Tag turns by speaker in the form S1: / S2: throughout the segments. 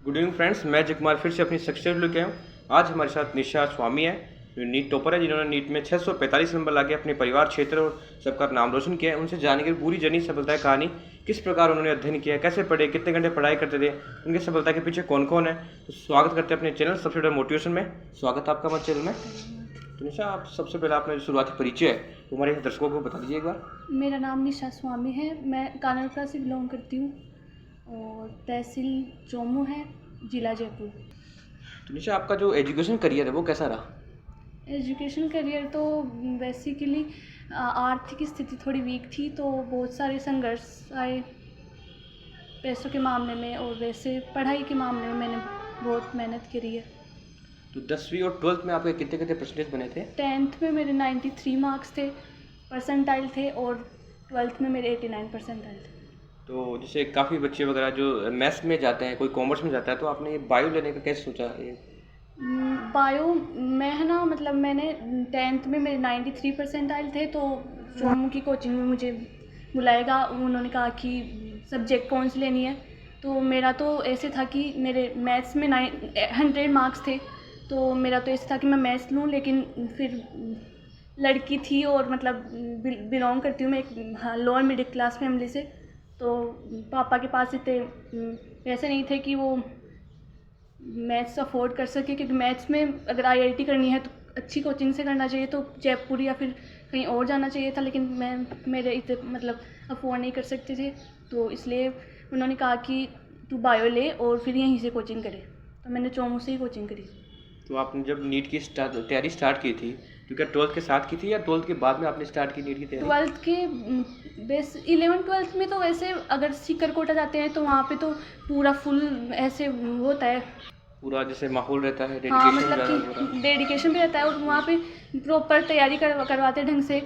S1: Good evening friends, मैं अजय कुमार फिर से अपनी सक्सेस लेके आया हूँ। आज हमारे साथ निशा स्वामी है, जो नीट टॉपर है, जिन्होंने नीट में 645 नंबर लाके अपने परिवार, क्षेत्र और सबका नाम रोशन किया है। उनसे जानने की पूरी जर्नी, सफलता कहानी, किस प्रकार उन्होंने अध्ययन किया, कैसे पढ़े, कितने घंटे पढ़ाई करते थे, उनकी सफलता के पीछे कौन कौन है। तो स्वागत करते हैं अपने चैनल सबसे बड़ा मोटिवेशन में। स्वागत है आपका हमारे चैनल में। तो निशा, आप सबसे पहले अपना जो शुरुआती परिचय है तो हमारे दर्शकों को बता दीजिए एक बार।
S2: मेरा नाम निशा स्वामी है। मैं कानरपुरा से बिलोंग करती हूँ और तहसील चोमू है, ज़िला जयपुर।
S1: तो निशा, आपका जो एजुकेशन करियर है वो कैसा रहा?
S2: एजुकेशन करियर तो बेसिकली आर्थिक स्थिति थोड़ी वीक थी, तो बहुत सारे संघर्ष आए पैसों के मामले में, और वैसे पढ़ाई के मामले में मैंने बहुत मेहनत करी है।
S1: तो 10वीं और 12th में आपके कितने कितने परसेंटेज बने थे?
S2: 10th में मेरे 93 मार्क्स थे, परसेंटाइल थे, और 12th में मेरे 89 परसेंटाइल थे।
S1: तो जैसे काफ़ी बच्चे वगैरह जो मैथ्स में जाते हैं, कोई कॉमर्स में जाता है, तो आपने ये बायो लेने का कैसे सोचा ये?
S2: बायो मैं है ना, मतलब मैंने 10th में मेरे 93 परसेंटाइल थे, तो चोमू की कोचिंग में मुझे बुलाएगा। उन्होंने कहा कि सब्जेक्ट कौन सी लेनी है, तो मेरा तो ऐसे था कि मेरे मैथ्स में 100 मार्क्स थे, तो मेरा तो ऐसे था कि मैं मैथ्स लूँ। लेकिन फिर लड़की थी और मतलब बिलोंग करती हूँ मैं एक लोअर मिडिल क्लास फैमिली से, तो पापा के पास इतने पैसे नहीं थे कि वो मैथ्स अफोर्ड कर सके, क्योंकि मैथ्स में अगर आईआईटी करनी है तो अच्छी कोचिंग से करना चाहिए, तो जयपुर या फिर कहीं और जाना चाहिए था। लेकिन मेरे इतने मतलब अफोर्ड नहीं कर सकते थे, तो इसलिए उन्होंने कहा कि तू बायो ले और फिर यहीं से कोचिंग करे, तो मैंने चोमू से ही कोचिंग करी।
S1: तो आपने जब नीट की तैयारी स्टार्ट की थी, तो क्या 12th के साथ की थी या 12th के बाद में आपने स्टार्ट की नीट की तैयारी?
S2: 12th के बेस 11-12th में तो वैसे अगर सीकर कोटा जाते हैं तो वहाँ पे तो पूरा फुल ऐसे होता है,
S1: पूरा जैसे माहौल रहता है,
S2: हाँ,
S1: डेडिकेशन
S2: मतलब कि डेडिकेशन भी रहता है और वहाँ पे प्रॉपर तैयारी करवाते हैं ढंग से।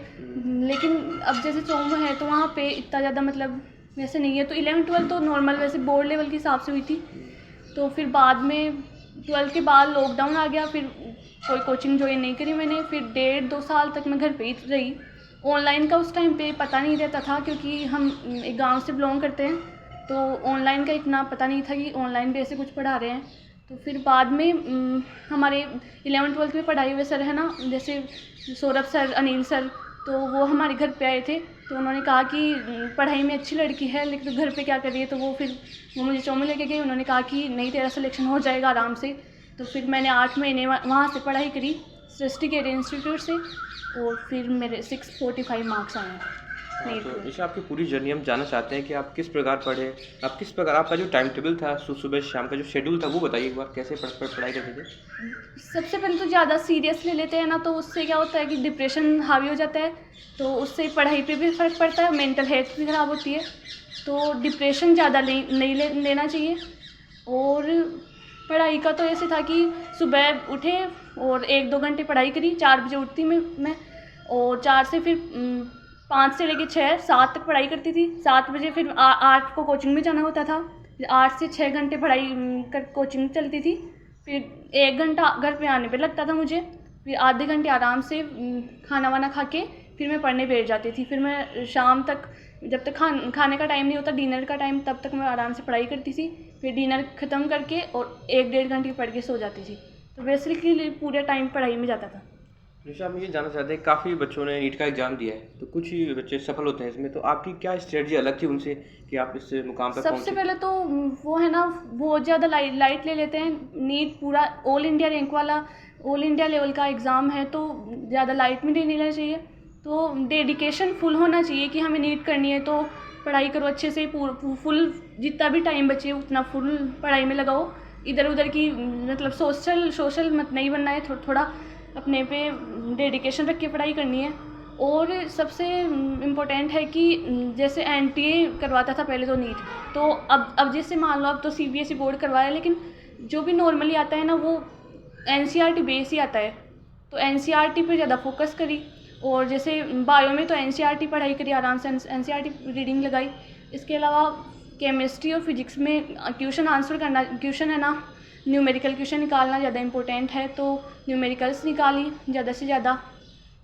S2: लेकिन अब जैसे चोमू है तो वहाँ पे इतना ज़्यादा मतलब वैसे नहीं है। तो 11-12 तो नॉर्मल वैसे बोर्ड लेवल के हिसाब से हुई थी। तो फिर बाद में 12th के बाद लॉकडाउन आ गया, फिर कोई कोचिंग ज्वाइन नहीं करी मैंने। फिर 1.5-2 साल तक मैं घर पे ही रही। ऑनलाइन का उस टाइम पे पता नहीं रहता था, क्योंकि हम एक गांव से बिलोंग करते हैं, तो ऑनलाइन का इतना पता नहीं था कि ऑनलाइन भी ऐसे कुछ पढ़ा रहे हैं। तो फिर बाद में हमारे 11-12 में पढ़ाई हुए सर है ना, जैसे सौरभ सर, अनिल सर, तो वो हमारे घर पे आए थे। तो उन्होंने कहा कि पढ़ाई में अच्छी लड़की है, लेकिन तो घर पे क्या कर रही है, तो वो मुझे चोमू लेके गए। उन्होंने कहा कि नहीं, तेरा सिलेक्शन हो जाएगा आराम से। तो फिर मैंने 8 महीने वहाँ से पढ़ाई करी सृष्टि केयर इंस्टीट्यूट से, और फिर मेरे 645 मार्क्स आए।
S1: तो जैसे आपकी पूरी जर्नी हम जानना चाहते हैं कि आप किस प्रकार पढ़े, आप किस प्रकार, आपका जो टाइम टेबल था सुबह शाम का जो शेड्यूल था वो बताइए एक बार, कैसे पढ़ाई करते थे?
S2: सबसे पहले तो ज़्यादा सीरियस ले लेते हैं ना, तो उससे क्या होता है कि डिप्रेशन हावी हो जाता है, तो उससे पढ़ाई पे भी फ़र्क पड़ता है, मेंटल हेल्थ भी ख़राब होती है। तो डिप्रेशन ज़्यादा नहीं लेना चाहिए। और पढ़ाई का तो ऐसे था कि सुबह उठे और 1-2 घंटे पढ़ाई करी। 4 बजे उठती मैं और 4 से फिर 5 से लेकर 6-7 तक पढ़ाई करती थी। 7 बजे फिर 8 को कोचिंग में जाना होता था। 8 से 6 घंटे पढ़ाई कर कोचिंग चलती थी। फिर 1 घंटा घर पे आने पे लगता था मुझे। फिर आधे घंटे आराम से खाना वाना खा के फिर मैं पढ़ने बैठ जाती थी। फिर मैं शाम तक, जब तक खाने का टाइम नहीं होता, डिनर का टाइम, तब तक मैं आराम से पढ़ाई करती थी। फिर डिनर ख़त्म करके और 1-1.5 घंटे पढ़ के सो जाती थी। तो बेसिकली पूरा टाइम पढ़ाई में जाता था।
S1: निशा, हम ये जानना चाहते हैं, काफ़ी बच्चों ने नीट का एग्जाम दिया है, तो कुछ ही बच्चे सफल होते हैं इसमें, तो आपकी क्या स्ट्रेटजी अलग थी उनसे कि आप इस मुकाम पर
S2: सबसे पहले तो वो है ना, बहुत ज़्यादा लाइट ले लेते हैं। नीट पूरा ऑल इंडिया रैंक वाला, ऑल इंडिया लेवल का एग्ज़ाम है, तो ज़्यादा लाइट में नहीं लेना चाहिए। तो डेडिकेशन फुल होना चाहिए कि हमें नीट करनी है, तो पढ़ाई करो अच्छे से, फुल जितना भी टाइम बचे उतना फुल पढ़ाई में लगाओ। इधर उधर की मतलब सोशल मत नहीं बनना है, थोड़ा अपने पे डेडिकेशन रख के पढ़ाई करनी है। और सबसे इम्पोर्टेंट है कि जैसे एनटीए करवाता था पहले तो नीट, तो अब जैसे मान लो अब तो सीबीएसई बोर्ड करवाया, लेकिन जो भी नॉर्मली आता है ना वो एनसीईआरटी बेस ही आता है, तो एनसीईआरटी पे ज़्यादा फोकस करी। और जैसे बायो में तो एनसीईआरटी पढ़ाई करी, आराम से एनसीईआरटी रीडिंग लगाई। इसके अलावा केमिस्ट्री और फिजिक्स में क्वेश्चन आंसर करना, क्वेश्चन है ना, न्यूमेरिकल क्वेश्चन निकालना ज़्यादा इंपॉर्टेंट है, तो न्यूमेरिकल्स निकाली ज़्यादा से ज़्यादा।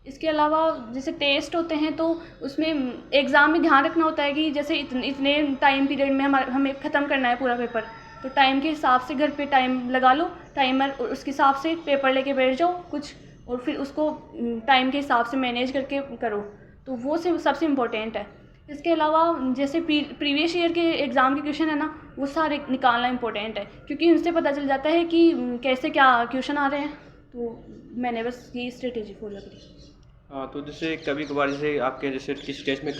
S2: इसके अलावा जैसे टेस्ट होते हैं तो उसमें एग्ज़ाम में ध्यान रखना होता है कि जैसे इतने टाइम पीरियड में हमें ख़त्म करना है पूरा पेपर, तो टाइम के हिसाब से घर पे टाइम लगा लो, टाइमर, और उसके हिसाब से पेपर लेके बैठ जाओ कुछ, और फिर उसको टाइम के हिसाब से मैनेज करके करो, तो वो सबसे इम्पोर्टेंट है। इसके अलावा जैसे प्रीवियस ईयर के एग्ज़ाम के क्वेश्चन है ना, वो सारे निकालना इम्पोर्टेंट है, क्योंकि उनसे पता चल जाता है कि कैसे क्या क्वेश्चन आ रहे हैं। तो मैंने बस ये स्ट्रेटेजी फॉलो करी।
S1: हाँ, तो जैसे कभी कभार जैसे आपके जैसे किस टेस्ट में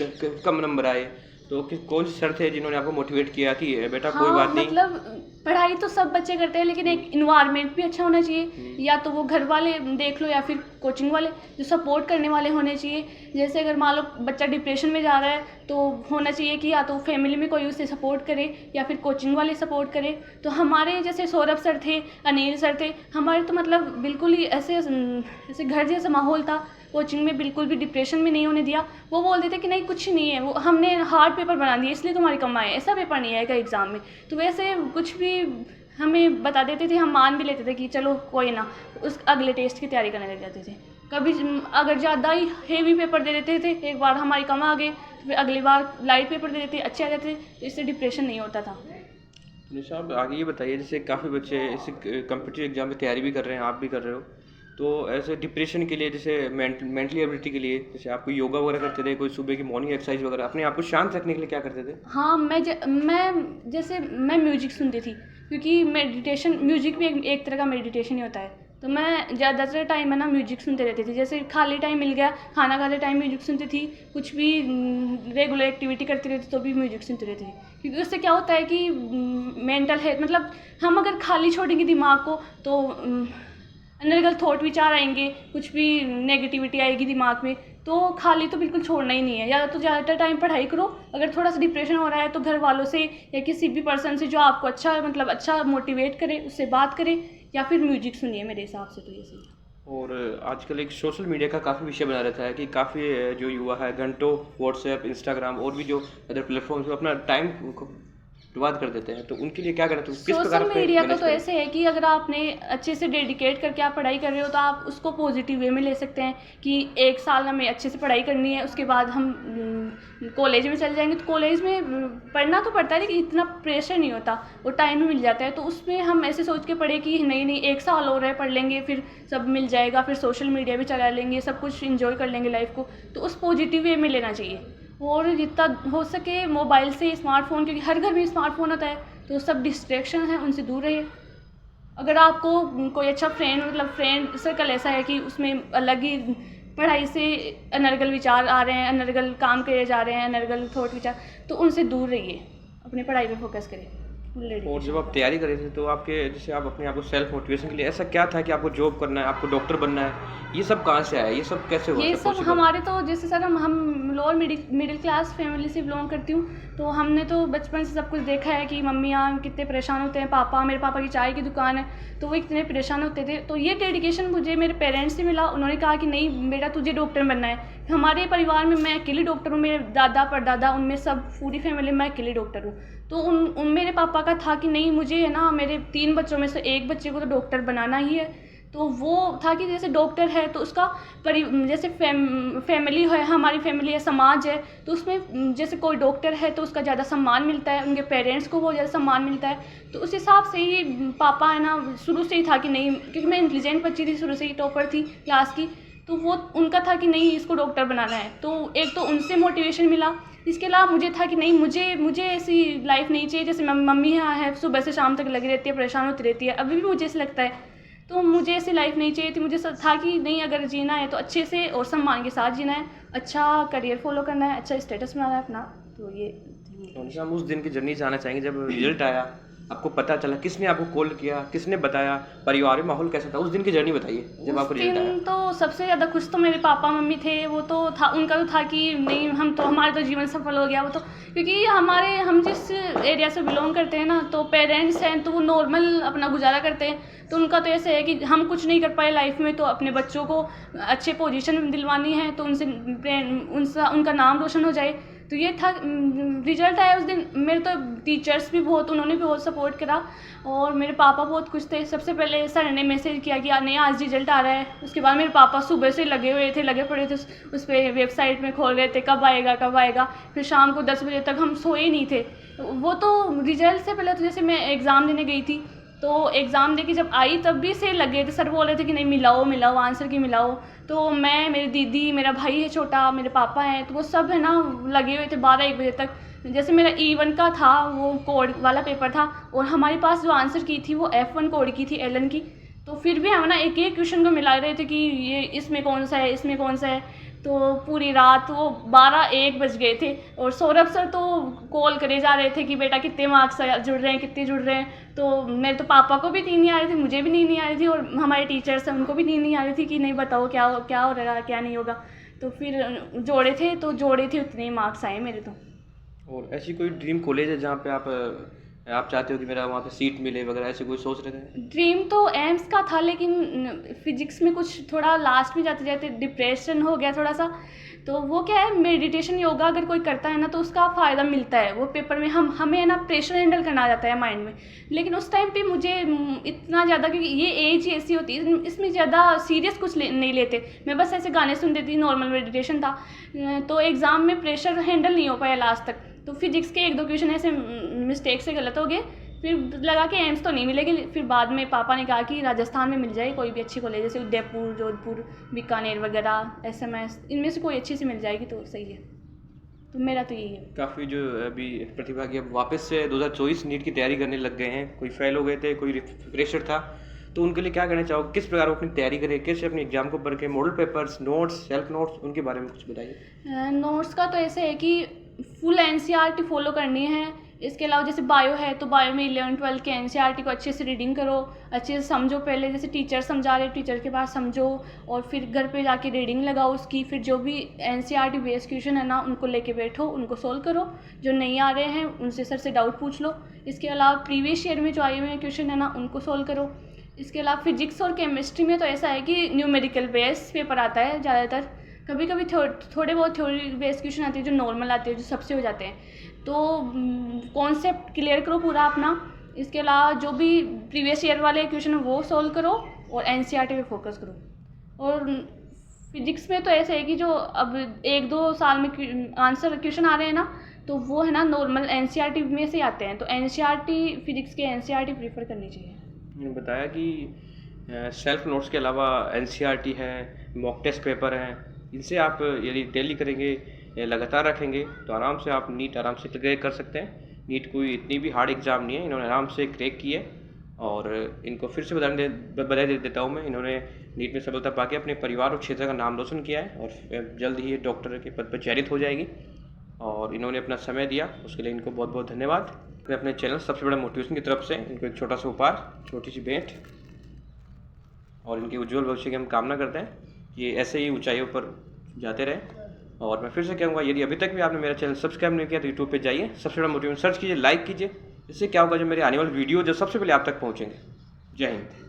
S1: कम नंबर आए, तो कौन से सर थे जिन्होंने आपको मोटिवेट किया कि बेटा कोई बात नहीं?
S2: मतलब पढ़ाई तो सब बच्चे करते हैं, लेकिन एक इन्वायरमेंट भी अच्छा होना चाहिए, या तो वो घर वाले देख लो या फिर कोचिंग वाले जो सपोर्ट करने वाले होने चाहिए। जैसे अगर मान लो बच्चा डिप्रेशन में जा रहा है, तो होना चाहिए कि या तो फैमिली में कोई उसे सपोर्ट करे या फिर कोचिंग वाले सपोर्ट करे। तो हमारे जैसे सौरभ सर थे, अनिल सर थे, हमारे तो मतलब बिल्कुल ही ऐसे घर जैसा माहौल था, कोचिंग में बिल्कुल भी डिप्रेशन में नहीं होने दिया। वो बोलते थे कि नहीं कुछ नहीं है, वो हमने हार्ड पेपर बना दिए इसलिए तुम्हारे कम आए, ऐसा पेपर नहीं आएगा एग्ज़ाम में। तो वैसे कुछ भी हमें बता देते थे, हम मान भी लेते थे कि चलो कोई ना, उस अगले टेस्ट की तैयारी करने लग जाते थे। कभी अगर ज़्यादा ही हेवी पेपर दे देते थे, एक बार हमारी कम आ गए तो फिर अगली बार लाइट पेपर दे देते, अच्छे आ जाते, तो इससे डिप्रेशन नहीं होता था।
S1: निशा, आप आगे ये बताइए, जैसे काफ़ी बच्चे इस कम्पिटिटिव एग्जाम की तैयारी भी कर रहे हैं, आप भी कर रहे हो, तो ऐसे डिप्रेशन के लिए, जैसे मेंटली एबिलिटी के लिए, जैसे आप कोई योगा वगैरह करते थे, कोई सुबह की मॉर्निंग एक्सरसाइज वगैरह, अपने आप को शांत रखने के लिए क्या करते थे?
S2: हाँ, मैं म्यूजिक सुनती थी, क्योंकि मेडिटेशन, म्यूजिक भी एक तरह का मेडिटेशन ही होता है। तो मैं ज़्यादातर टाइम है ना म्यूजिक सुनते रहती थी। जैसे खाली टाइम मिल गया, खाना खाते टाइम म्यूजिक सुनती थी, कुछ भी रेगुलर एक्टिविटी करती रहती तो भी म्यूजिक सुनती रहती थी। क्योंकि उससे क्या होता है कि मेंटल हेल्थ, मतलब हम अगर खाली छोड़ेंगे दिमाग को तो अनर्गल थॉट विचार आएंगे, कुछ भी नेगेटिविटी आएगी दिमाग में, तो खाली तो बिल्कुल छोड़ना ही नहीं है। या तो ज़्यादातर टाइम पढ़ाई करो, अगर थोड़ा सा डिप्रेशन हो रहा है तो घर वालों से या किसी भी पर्सन से जो आपको अच्छा मोटिवेट करे, उससे बात करें, या फिर म्यूजिक सुनिए। मेरे हिसाब से तो ये सही है।
S1: और आजकल एक सोशल मीडिया का काफ़ी विषय बना रहता है कि काफ़ी जो युवा है घंटों व्हाट्सएप, इंस्टाग्राम और भी जो अदर प्लेटफॉर्म पे अपना टाइम बर्बाद कर देते हैं, तो उनके लिए क्या करें? तो किस प्रकार
S2: सोशल
S1: से
S2: मीडिया का
S1: मैनेज
S2: तो
S1: करें?
S2: ऐसे है कि अगर आपने अच्छे से डेडिकेट करके आप पढ़ाई कर रहे हो, तो आप उसको पॉजिटिव वे में ले सकते हैं कि एक साल हमें अच्छे से पढ़ाई करनी है, उसके बाद हम कॉलेज में चले जाएंगे। तो कॉलेज में पढ़ना तो पड़ता है, लेकिन इतना प्रेशर नहीं होता, वो टाइम भी मिल जाता है। तो उसमें हम ऐसे सोच के पढ़े कि नहीं एक साल और है, पढ़ लेंगे, फिर सब मिल जाएगा, फिर सोशल मीडिया भी चला लेंगे, सब कुछ इंजॉय कर लेंगे लाइफ को। तो उस पॉजिटिव वे में लेना चाहिए, और जितना हो सके मोबाइल से, स्मार्टफोन, क्योंकि हर घर में स्मार्टफोन होता है, तो सब डिस्ट्रैक्शन है उनसे दूर रहिए। अगर आपको कोई अच्छा फ्रेंड सर्कल ऐसा है कि उसमें अलग ही पढ़ाई से अनर्गल विचार आ रहे हैं, अनर्गल काम करे जा रहे हैं, अनर्गल थॉट विचार, तो उनसे दूर रहिए, अपनी पढ़ाई पे फोकस करें।
S1: और जब आप तैयारी कर रहे थे, तो आपके जैसे आप अपने आप को सेल्फ मोटिवेशन के लिए ऐसा क्या था कि आपको जॉब करना है, आपको डॉक्टर बनना है, ये सब कहाँ से आया? ये सब कैसे हुआ?
S2: ये सब हमारे तो जैसे सर हम लोअर मिडिल क्लास फैमिली से बिलोंग करती हूँ, तो हमने तो बचपन से सब कुछ देखा है कि मम्मी यहाँ कितने परेशान होते हैं, मेरे पापा की चाय की दुकान है, तो वो इतने परेशान होते थे। तो ये डेडिकेशन मुझे मेरे पेरेंट्स से मिला। उन्होंने कहा कि नहीं बेटा, तुझे डॉक्टर बनना है। हमारे परिवार में मैं अकेली डॉक्टर हूँ, मेरे दादा परदादा, उनमें सब पूरी फैमिली में मैं अकेली डॉक्टर हूँ। तो उन मेरे पापा का था कि नहीं, मुझे है ना मेरे 3 बच्चों में से एक बच्चे को तो डॉक्टर बनाना ही है। तो वो था कि जैसे डॉक्टर है तो उसका जैसे फैमिली है, हमारी फैमिली है, समाज है, तो उसमें जैसे कोई डॉक्टर है तो उसका ज़्यादा सम्मान मिलता है, उनके पेरेंट्स को बहुत ज़्यादा सम्मान मिलता है। तो उस हिसाब से ही पापा है ना शुरू से ही था कि नहीं, क्योंकि मैं इंटेलिजेंट बच्ची थी, शुरू से ही टॉपर थी क्लास की, तो वो उनका था कि नहीं इसको डॉक्टर बनाना है। तो एक तो उनसे मोटिवेशन मिला। इसके अलावा मुझे था कि नहीं, मुझे ऐसी लाइफ नहीं चाहिए जैसे मम्मी यहाँ है, सुबह से शाम तक लगी रहती है, परेशान होती रहती है, अभी भी मुझे ऐसे लगता है। तो मुझे ऐसी लाइफ नहीं चाहिए थी। मुझे था कि नहीं, अगर जीना है तो अच्छे से और सम्मान के साथ जीना है, अच्छा करियर फॉलो करना है, अच्छा स्टेटस बनाना है अपना। तो ये
S1: हम उस दिन की जर्नी से आना चाहेंगे जब रिजल्ट आया, आपको पता चला, किसने आपको कॉल किया, किसने बताया, परिवार में माहौल कैसा था? उस दिन की जर्नी बताइए जब आपको रिजल्ट आया।
S2: तो सबसे ज़्यादा खुश तो मेरे पापा मम्मी थे। वो तो था, उनका तो था कि नहीं हमारा तो जीवन सफल हो गया। वो तो क्योंकि हम जिस एरिया से बिलोंग करते हैं ना, तो पेरेंट्स हैं तो वो नॉर्मल अपना गुजारा करते हैं। तो उनका तो ऐसे है कि हम कुछ नहीं कर पाए लाइफ में, तो अपने बच्चों को अच्छे पोजीशन दिलवानी है, तो उनका नाम रोशन हो जाए। तो ये था। रिजल्ट आया उस दिन, मेरे तो टीचर्स भी उन्होंने भी बहुत सपोर्ट करा, और मेरे पापा बहुत खुश थे। सबसे पहले सर ने मैसेज किया कि नहीं आज रिजल्ट आ रहा है। उसके बाद मेरे पापा सुबह से लगे पड़े थे उस पर, वेबसाइट में खोल रहे थे कब आएगा। फिर शाम को 10 बजे तक हम सोए नहीं थे वो तो रिजल्ट से पहले तो जैसे मैं एग्ज़ाम देने गई थी, तो एग्ज़ाम दे के जब आई तब भी से लग गए थे, सर बोल रहे थे कि नहीं मिलाओ आंसर की मिलाओ। तो मैं, मेरी दीदी, मेरा भाई है छोटा, मेरे पापा हैं, तो वो सब है ना लगे हुए थे 12-1 बजे तक। जैसे मेरा E1 का था, वो कोड वाला पेपर था, और हमारे पास जो आंसर की थी वो F1 कोड की थी, एलन की। तो फिर भी हम ना एक एक क्वेश्चन को मिला रहे थे कि ये इसमें कौन सा है, इसमें कौन सा है। तो पूरी रात वो 12-1 बज गए थे, और सौरभ सर तो कॉल करे जा रहे थे कि बेटा कितने मार्क्स जुड़ रहे हैं, कितने जुड़ रहे हैं। तो मेरे तो पापा को भी नींद नहीं आ रही थी, मुझे भी नींद नहीं आ रही थी, और हमारे टीचर्स हैं उनको भी नींद नहीं आ रही थी कि नहीं बताओ क्या हो रहा है, क्या नहीं होगा। तो फिर जोड़े थे उतने ही मार्क्स आए मेरे तो।
S1: और ऐसी कोई ड्रीम कॉलेज है जहाँ पे आप चाहते हो कि मेरा वहाँ पे सीट मिले वगैरह, ऐसे कोई सोच रहे थे?
S2: ड्रीम तो एम्स का था, लेकिन फिजिक्स में कुछ थोड़ा लास्ट में जाते जाते डिप्रेशन हो गया थोड़ा सा। तो वो क्या है, मेडिटेशन योगा अगर कोई करता है ना तो उसका फ़ायदा मिलता है। वो पेपर में हमें ना प्रेशर हैंडल करना आ जाता है माइंड में। लेकिन उस टाइम पे मुझे इतना ज़्यादा, क्योंकि ये एज ही ऐसी होती है, इसमें ज़्यादा सीरियस कुछ नहीं लेते। मैं बस ऐसे गाने सुनती थी, नॉर्मल मेडिटेशन था। तो एग्ज़ाम में प्रेशर हैंडल नहीं हो पाया लास्ट तक। तो फिजिक्स के 1-2 क्वेश्चन ऐसे मिस्टेक से गलत हो गए। फिर लगा कि एम्स तो नहीं मिलेगी। फिर बाद में पापा ने कहा कि राजस्थान में मिल जाए कोई भी अच्छी कॉलेज, जैसे उदयपुर, जोधपुर, बीकानेर वगैरह, SMS, इनमें से कोई अच्छी सी मिल जाएगी तो सही है। तो मेरा तो यही है।
S1: काफ़ी जो अभी प्रतिभागी अब वापस से 2024 नीट की तैयारी करने लग गए हैं, कोई फेल हो गए थे, कोई फ्रेशर था, तो उनके लिए क्या कहना चाहोगे? किस प्रकार वो अपनी तैयारी करें, कैसे अपने एग्जाम को पढ़ के, model papers, notes, self notes, उनके बारे में कुछ बताइए।
S2: नोट्स का तो ऐसे है कि फुल NCERT फॉलो करनी है। इसके अलावा जैसे बायो है तो बायो में 11-12 के NCERT को अच्छे से रीडिंग करो, अच्छे से समझो। पहले जैसे टीचर समझा रहे, टीचर के पास समझो, और फिर घर पे जाके रीडिंग लगाओ उसकी। फिर जो भी NCERT बेस्ड क्वेश्चन है ना उनको लेके बैठो, उनको सोल्व करो। जो नहीं आ रहे हैं उनसे सर से डाउट पूछ लो। इसके अलावा प्रीवियस ईयर में जो आए हुए क्वेश्चन है ना उनको सोल्व करो। इसके अलावा फिजिक्स और केमिस्ट्री में तो ऐसा है कि न्यूमेरिकल बेस्ड पेपर आता है ज़्यादातर। कभी कभी थोड़े बहुत थ्योरी बेस्ड क्वेश्चन आते हैं जो नॉर्मल आते हैं, जो सबसे हो जाते हैं। तो कॉन्सेप्ट क्लियर करो पूरा अपना। इसके अलावा जो भी प्रीवियस ईयर वाले क्वेश्चन है वो सोल्व करो, और NCERT पे फोकस करो। और फिजिक्स में तो ऐसे है कि जो अब 1-2 साल में आंसर क्वेश्चन आ रहे हैं ना, तो वो है ना नॉर्मल NCERT में से आते हैं। तो NCERT, फिजिक्स के NCERT प्रीफर करनी चाहिए।
S1: बताया कि सेल्फ नोट्स के अलावा NCERT है, मॉक टेस्ट पेपर हैं, इनसे आप यदि डेली करेंगे, लगातार रखेंगे, तो आराम से आप नीट आराम से क्रैक कर सकते हैं। नीट कोई इतनी भी हार्ड एग्ज़ाम नहीं है, इन्होंने आराम से क्रैक की है। और इनको फिर से बधाई दे देता हूँ मैं। इन्होंने नीट में सफलता पाके अपने परिवार और क्षेत्र का नाम रोशन किया है, और जल्द ही ये डॉक्टर के पद पर चयनित हो जाएगी। और इन्होंने अपना समय दिया, उसके लिए इनको बहुत बहुत धन्यवाद। मैं अपने चैनल सबसे बड़ा मोटिवेशन की तरफ से इनको एक छोटा सा उपहार, छोटी सी भेंट, और इनके उज्जवल भविष्य की हम कामना करते हैं। ये ऐसे ही ऊंचाइयों पर जाते रहे। और मैं फिर से कहूँगा, यदि अभी तक भी आपने मेरा चैनल सब्सक्राइब नहीं किया तो यूट्यूब पे जाइए, सबसे बड़ा मोटिवेशन सर्च कीजिए, लाइक कीजिए। इससे क्या होगा, जो मेरे आने वाले वीडियो जो सबसे पहले आप तक पहुँचेंगे। जय हिंद।